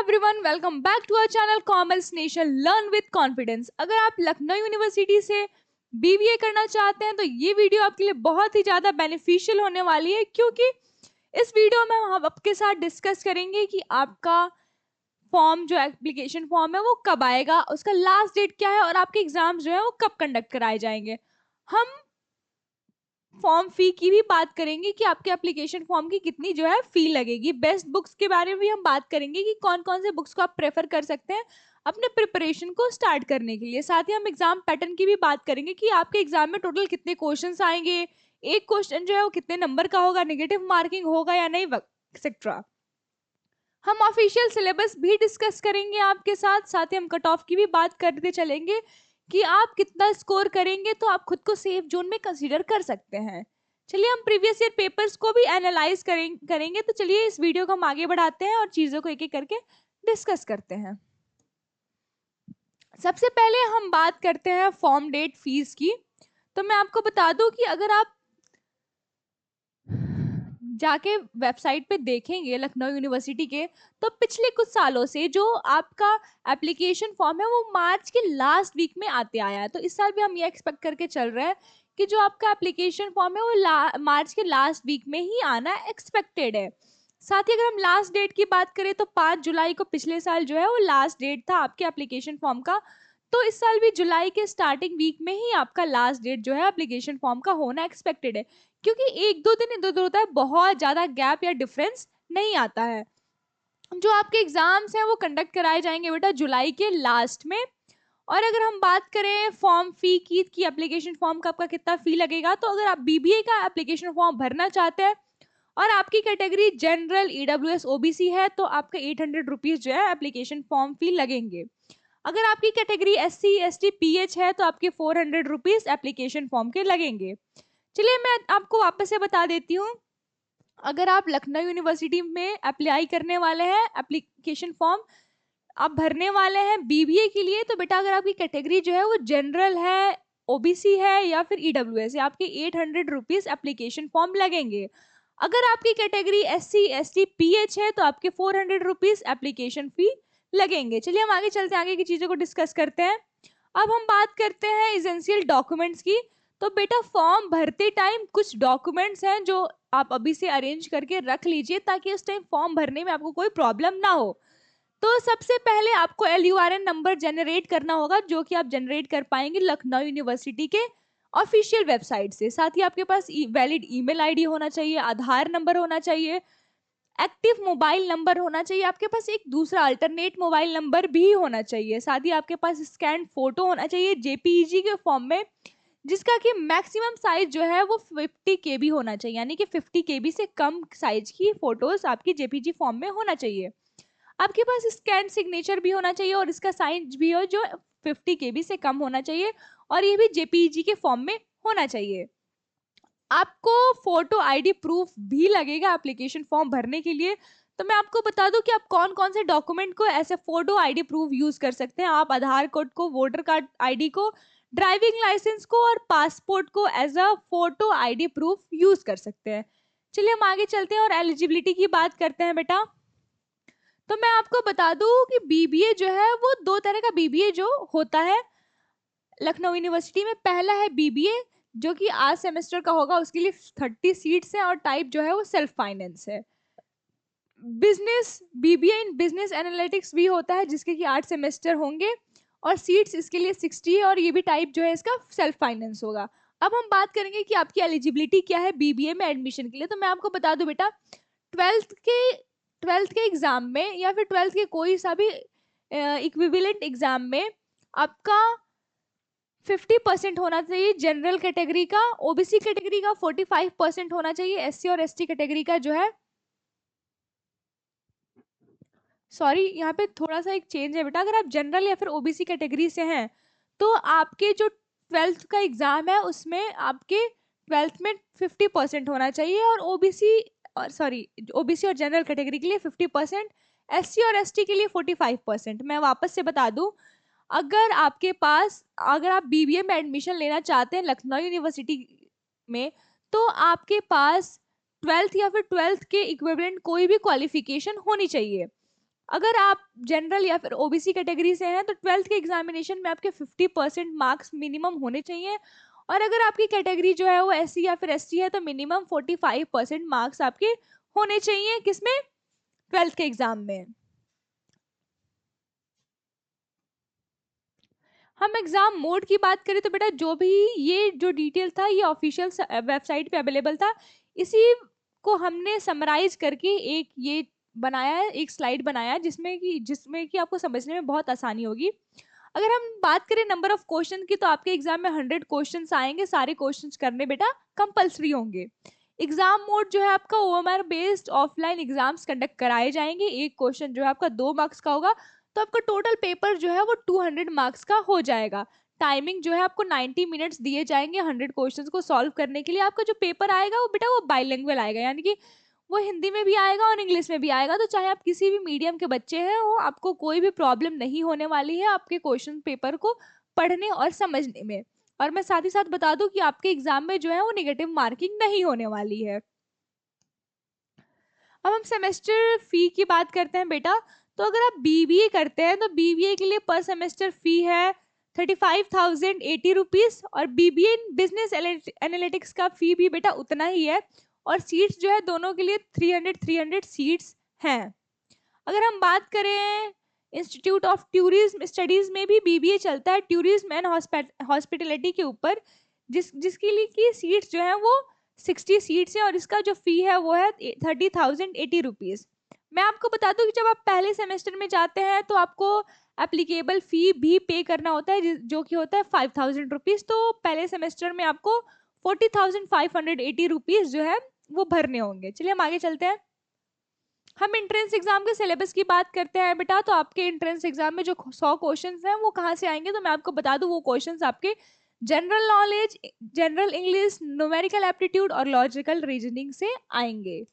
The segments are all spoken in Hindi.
Everyone, welcome back to our channel commerce nation learn with confidence. अगर आप लखनऊ यूनिवर्सिटी से बीबीए करना चाहते हैं तो ये वीडियो आपके लिए बहुत ही ज़्यादा बेनिफिशियल होने वाली है, क्योंकि इस वीडियो में हम आपके साथ डिस्कस करेंगे कि आपका फॉर्म जो एप्लीकेशन फॉर्म है वो कब आएगा, उसका लास्ट डेट क्या है और आपके एग्जाम्स जो है वो कब कंडक्ट कराए जाएंगे। हम फॉर्म फी की भी बात करेंगे कि आपके एप्लीकेशन फॉर्म की कितनी जो है फी लगेगी। बेस्ट बुक्स के बारे में भी हम बात करेंगे कि कौन कौन से बुक्स को आप प्रेफर कर सकते हैं अपने प्रिपरेशन को स्टार्ट करने के लिए। साथ ही हम एग्जाम पैटर्न की भी बात करेंगे कि आपके एग्जाम में टोटल कितने क्वेश्चंस आएंगे, एक क्वेश्चन जो है वो कितने नंबर का होगा, नेगेटिव मार्किंग होगा या नहीं, एक्सेट्रा। हम ऑफिशियल सिलेबस भी डिस्कस करेंगे आपके साथ। साथ ही हम कट ऑफ की भी बात करते चलेंगे कि आप कितना स्कोर करेंगे तो आप खुद को सेफ जोन में कंसीडर कर सकते हैं। चलिए हम प्रीवियस ईयर पेपर्स को भी एनालाइज करेंगे। तो चलिए इस वीडियो को हम आगे बढ़ाते हैं और चीजों को एक एक करके डिस्कस करते हैं। सबसे पहले हम बात करते हैं फॉर्म डेट फीस की। तो मैं आपको बता दूं कि अगर आप जाके वेबसाइट पे देखेंगे लखनऊ यूनिवर्सिटी के, तो पिछले कुछ सालों से जो आपका एप्लीकेशन फॉर्म है वो मार्च के लास्ट वीक में आते आया है। तो इस साल भी हम ये एक्सपेक्ट करके चल रहे हैं कि जो आपका एप्लीकेशन फॉर्म है वो मार्च के लास्ट वीक में ही आना एक्सपेक्टेड है। साथ ही अगर हम लास्ट डेट की बात करें तो 5 जुलाई को पिछले साल जो है वो लास्ट डेट था आपके एप्लीकेशन फॉर्म का। तो इस साल भी जुलाई के स्टार्टिंग वीक में ही आपका लास्ट डेट जो है एप्लीकेशन फॉर्म का होना एक्सपेक्टेड है, क्योंकि एक दो दिन इधर उधर होता है, बहुत ज्यादा गैप या डिफरेंस नहीं आता है। जो आपके एग्जाम्स हैं वो कंडक्ट कराए जाएंगे बेटा जुलाई के लास्ट में। और अगर हम बात करें फॉर्म फी की एप्लीकेशन फॉर्म का आपका कितना फी लगेगा, तो अगर आप बीबीए का एप्लीकेशन फॉर्म भरना चाहते हैं और आपकी कैटेगरी जनरल, ईडब्ल्यूएस, ओबीसी है तो आपका 800 रुपीज जो है एप्लीकेशन फॉर्म फी लगेंगे। अगर आपकी कैटेगरी एससी, एसटी, पीएच है तो आपके 400 रुपीज एप्लीकेशन फॉर्म के लगेंगे। चलिए मैं आपको वापस से बता देती हूँ। अगर आप लखनऊ यूनिवर्सिटी में अप्लाई करने वाले हैं, एप्लीकेशन फॉर्म आप भरने वाले हैं बीबीए के लिए, तो बेटा अगर आपकी कैटेगरी जो है वो जनरल है, ओबीसी है या फिर ईडब्ल्यूएस है, आपके 800 रुपीज एप्लीकेशन फॉर्म लगेंगे। अगर आपकी कैटेगरी एससी, एसटी, पीएच है तो आपके 400 रुपीज एप्लीकेशन फी लगेंगे। चलिए हम आगे चलते हैं, आगे की चीजों को डिस्कस करते हैं। अब हम बात करते हैं एसेंशियल डॉक्यूमेंट्स की। तो बेटा फॉर्म भरते टाइम कुछ डॉक्यूमेंट्स हैं जो आप अभी से अरेंज करके रख लीजिए ताकि उस टाइम फॉर्म भरने में आपको कोई प्रॉब्लम ना हो। तो सबसे पहले आपको LURN नंबर जनरेट करना होगा, जो कि आप जनरेट कर पाएंगे लखनऊ यूनिवर्सिटी के ऑफिशियल वेबसाइट से। साथ ही आपके पास वैलिड ईमेल आईडी होना चाहिए, आधार नंबर होना चाहिए, एक्टिव मोबाइल नंबर होना चाहिए, आपके पास एक दूसरा अल्टरनेट मोबाइल नंबर भी होना चाहिए। साथ ही आपके पास स्कैन फोटो होना चाहिए जेपीईजी के फॉर्म में, जिसका कि मैक्सिमम साइज जो है वो 50 KB होना चाहिए, यानी कि 50 KB से कम साइज की फोटोज आपकी जेपीजी फॉर्म में होना चाहिए। आपके पास स्कैन सिग्नेचर भी होना चाहिए और इसका साइज भी हो जो 50 KB से कम होना चाहिए, और ये भी जेपीजी के फॉर्म में होना चाहिए। आपको फोटो आईडी प्रूफ भी लगेगा एप्लीकेशन फॉर्म भरने के लिए। तो मैं आपको बता दूं कि आप कौन कौन से डॉक्यूमेंट को ऐसे फोटो आईडी प्रूफ यूज कर सकते हैं। आप आधार कार्ड को, वोटर कार्ड आईडी को, ड्राइविंग लाइसेंस को और पासपोर्ट को as a photo ID proof use कर सकते हैं। चलिए हम आगे चलते हैं और एलिजिबिलिटी की बात करते हैं बेटा। तो मैं आपको बता दूं कि बीबीए जो है वो दो तरह का बीबीए जो होता है लखनऊ यूनिवर्सिटी में। पहला है बीबीए जो कि 8 सेमेस्टर का होगा, उसके लिए 30 सीट्स हैं और टाइप जो है वो सेल्फ फाइनेंस है। Business BBA in business analytics भी होता है जिसके कि 8 सेमेस्टर होंगे और सीट्स इसके लिए 60 है, और ये भी टाइप जो है इसका सेल्फ फाइनेंस होगा। अब हम बात करेंगे कि आपकी एलिजिबिलिटी क्या है बीबीए में एडमिशन के लिए। तो मैं आपको बता दूं बेटा, ट्वेल्थ के एग्जाम में या फिर ट्वेल्थ के कोई सा भी इक्विवेलेंट एग्जाम में आपका 50% होना चाहिए जनरल कैटेगरी का, ओबीसी कैटेगरी का 45% होना चाहिए, एससी और एसटी कैटेगरी का जो है, सॉरी यहाँ पे थोड़ा सा एक चेंज है बेटा, अगर आप जनरल या फिर ओबीसी कैटेगरी से हैं तो आपके जो ट्वेल्थ का एग्जाम है उसमें आपके ट्वेल्थ में 50% होना चाहिए, और ओबीसी और सॉरी ओबीसी और जनरल कैटेगरी के लिए 50%, एससी और एसटी के लिए 45%। मैं वापस से बता दूं, अगर आप बीबीए में एडमिशन लेना चाहते हैं लखनऊ यूनिवर्सिटी में, तो आपके पास ट्वेल्थ या फिर ट्वेल्थ के इक्विवेलेंट कोई भी क्वालिफिकेशन होनी चाहिए। अगर आप जनरल या फिर ओबीसी कैटेगरी से हैं तो 12th के एग्जामिनेशन में आपके 50% मार्क्स मिनिमम होने चाहिए, और अगर आपकी कैटेगरी जो है वो एससी या फिर एसटी है तो मिनिमम 45% मार्क्स आपके होने चाहिए, किसमें, 12th के एग्जाम में। हम एग्जाम मोड की बात करें तो बेटा जो भी ये जो डिटेल था ये ऑफिशियल वेबसाइट पे अवेलेबल था, इसी को हमने समराइज करके एक ये बनाया है, एक स्लाइड बनाया है जिसमें कि आपको समझने में बहुत आसानी होगी। अगर हम बात करें नंबर ऑफ क्वेश्चन की तो आपके एग्जाम में 100 क्वेश्चंस आएंगे, सारे क्वेश्चंस करने बेटा कंपलसरी होंगे। एग्जाम मोड जो है आपका OMR based offline exams conduct कराए जाएंगे, एक क्वेश्चन जो है आपका 2 मार्क्स का होगा, तो आपका टोटल पेपर जो है वो 200 मार्क्स का हो जाएगा। टाइमिंग जो है आपको 90 मिनट्स दिए जाएंगे 100 क्वेश्चंस को सॉल्व करने के लिए। आपका जो पेपर आएगा वो बेटा वो बाइलिंगुअल आएगा, यानी कि वो हिंदी में भी आएगा और इंग्लिश में भी आएगा, तो चाहे आप किसी भी मीडियम के बच्चे हैं वो आपको कोई भी प्रॉब्लम नहीं होने वाली है आपके क्वेश्चन पेपर को पढ़ने और समझने में। और मैं साथ ही साथ बता दूं कि आपके एग्जाम में जो है वो नेगेटिव मार्किंग नहीं होने वाली है। अब हम सेमेस्टर फी की बात करते हैं बेटा, तो अगर आप बीबीए करते हैं तो बीबीए के लिए पर सेमेस्टर फी है 35,080 रुपीज, और बीबीए इन बिजनेस एनालिटिक्स का फी भी बेटा उतना ही है, और सीट्स जो है दोनों के लिए 300 सीट्स हैं। अगर हम बात करें इंस्टीट्यूट ऑफ टूरिज्म स्टडीज में भी बीबीए चलता है टूरिज्म एंड हॉस्पिटलिटी के ऊपर, जिसके लिए की सीट्स जो है वो 60 सीट्स है, और इसका जो फी है वो है 30,080 रुपीज। मैं आपको बता दूं कि जब आप पहले सेमेस्टर में जाते हैं तो आपको एप्लीकेबल फी भी पे करना होता है जो कि होता है 5,000 रुपीज, तो पहले सेमेस्टर में आपको 40,580 रुपीज जो है वो भरने होंगे। चलिए हम आगे चलते हैं। हम एंट्रेंस एग्जाम के सिलेबस की बात करते हैं बेटा, तो आपके एंट्रेंस एग्जाम में जो 100 क्वेश्चंस हैं वो कहाँ से आएंगे, तो मैं आपको बता दूं वो क्वेश्चंस आपके general knowledge, general English, numerical aptitude और लॉजिकल रीजनिंग से आएंगे।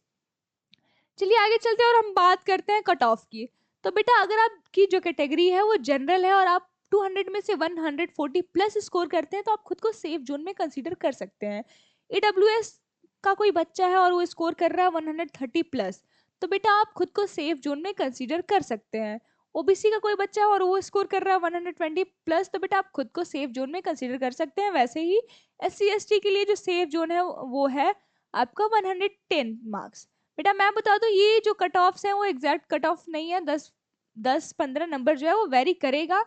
चलिए आगे चलते हैं और हम बात करते हैं कट ऑफ की। तो बेटा अगर आपकी जो कैटेगरी है वो जनरल है और आप 200 में से 140 प्लस स्कोर करते हैं तो आप खुद को सेफ जोन में कंसीडर कर सकते हैं। ईडब्ल्यूएस का कोई बच्चा है और वो स्कोर कर रहा है 130 प्लस, तो बेटा आप खुद को सेफ जोन में कंसीडर कर सकते हैं। ओबीसी का कोई बच्चा है और वो स्कोर कर रहा है 120 प्लस, तो बेटा आप खुद को सेफ जोन में कंसीडर कर सकते हैं। वैसे ही एससी एसटी के लिए जो सेफ जोन है वो है आपका 110 मार्क्स। बेटा मैं बता दूं ये जो कट ऑफ्स हैं वो एग्जैक्ट कट ऑफ नहीं है, 10-15 नंबर जो है वो वेरी करेगा।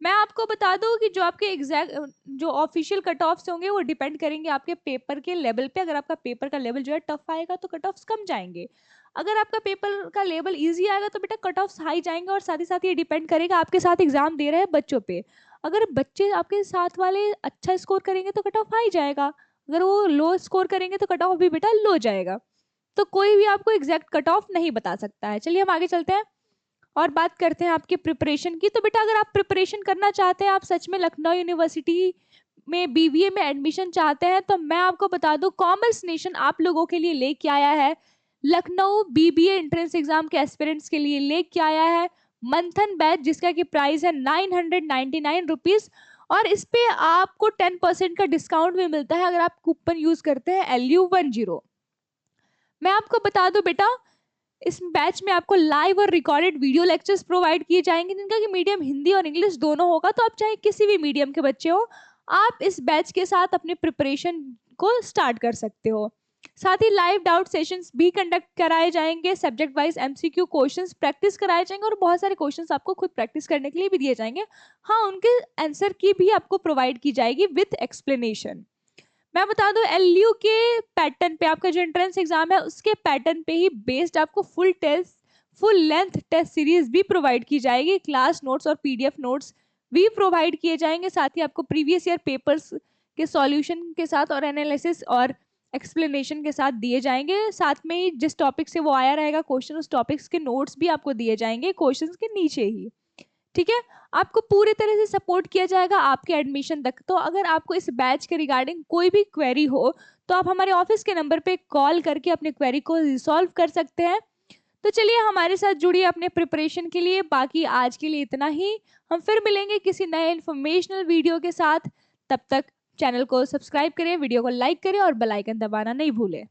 मैं आपको बता दूं कि जो आपके एग्जैक्ट जो ऑफिशियल कट ऑफ्स होंगे वो डिपेंड करेंगे आपके पेपर के लेवल पे। अगर आपका पेपर का लेवल जो है टफ आएगा तो कट ऑफ्स कम जाएंगे, अगर आपका पेपर का लेवल इजी आएगा तो बेटा कट ऑफ्स हाई जाएंगे। और साथ ही साथ ये डिपेंड करेगा आपके साथ एग्जाम दे रहे हैं बच्चों पे। अगर बच्चे आपके साथ वाले अच्छा स्कोर करेंगे तो कट ऑफ हाई जाएगा, अगर वो लो स्कोर करेंगे तो कट ऑफ भी बेटा लो जाएगा, तो कोई भी आपको एग्जैक्ट कट ऑफ नहीं बता सकता है। चलिए हम आगे चलते हैं और बात करते हैं आपके प्रिपरेशन की। तो बेटा अगर आप प्रिपरेशन करना चाहते हैं, आप सच में लखनऊ यूनिवर्सिटी में बीबीए में एडमिशन चाहते हैं, तो मैं आपको बता दूं कॉमर्स नेशन आप लोगों के लिए लेके आया है लखनऊ बीबीए एंट्रेंस एग्जाम के एस्पिरेंट्स के लिए लेके आया है मंथन बैच, जिसका की प्राइस है 999 रुपीज, और इस पे आपको 10% का डिस्काउंट भी मिलता है अगर आप कूपन यूज करते हैं LU10। मैं आपको बता दूं बेटा इस बैच में आपको लाइव और रिकॉर्डेड वीडियो लेक्चर्स प्रोवाइड किए जाएंगे जिनका कि मीडियम हिंदी और इंग्लिश दोनों होगा, तो आप चाहे किसी भी मीडियम के बच्चे हो आप इस बैच के साथ अपने प्रिपरेशन को स्टार्ट कर सकते हो। साथ ही लाइव डाउट सेशंस भी कंडक्ट कराए जाएंगे, subject wise MCQ questions practice कराए जाएंगे और बहुत सारे क्वेश्चंस आपको खुद प्रैक्टिस करने के लिए भी दिए जाएंगे। हाँ, उनके आंसर की भी आपको प्रोवाइड की जाएगी विथ एक्सप्लेनेशन। मैं बता दूं LU के पैटर्न पे आपका जो एंट्रेंस एग्जाम है उसके पैटर्न पे ही बेस्ड आपको फुल लेंथ टेस्ट सीरीज भी प्रोवाइड की जाएगी, क्लास नोट्स और PDF नोट्स भी प्रोवाइड किए जाएंगे, साथ ही आपको प्रीवियस ईयर पेपर्स के सॉल्यूशन के साथ और एनालिसिस और एक्सप्लेनेशन के साथ दिए जाएंगे। साथ में ही जिस टॉपिक से वो आया रहेगा क्वेश्चन उस टॉपिक्स के नोट्स भी आपको दिए जाएंगे क्वेश्चन के नीचे ही। ठीक है, आपको पूरी तरह से सपोर्ट किया जाएगा आपके एडमिशन तक। तो अगर आपको इस बैच के रिगार्डिंग कोई भी क्वेरी हो तो आप हमारे ऑफिस के नंबर पे कॉल करके अपने क्वेरी को रिसॉल्व कर सकते हैं। तो चलिए हमारे साथ जुड़िए अपने प्रिपरेशन के लिए। बाकी आज के लिए इतना ही, हम फिर मिलेंगे किसी नए इन्फॉर्मेशनल वीडियो के साथ। तब तक चैनल को सब्सक्राइब करें, वीडियो को लाइक करें और बेल आइकन दबाना नहीं भूलें।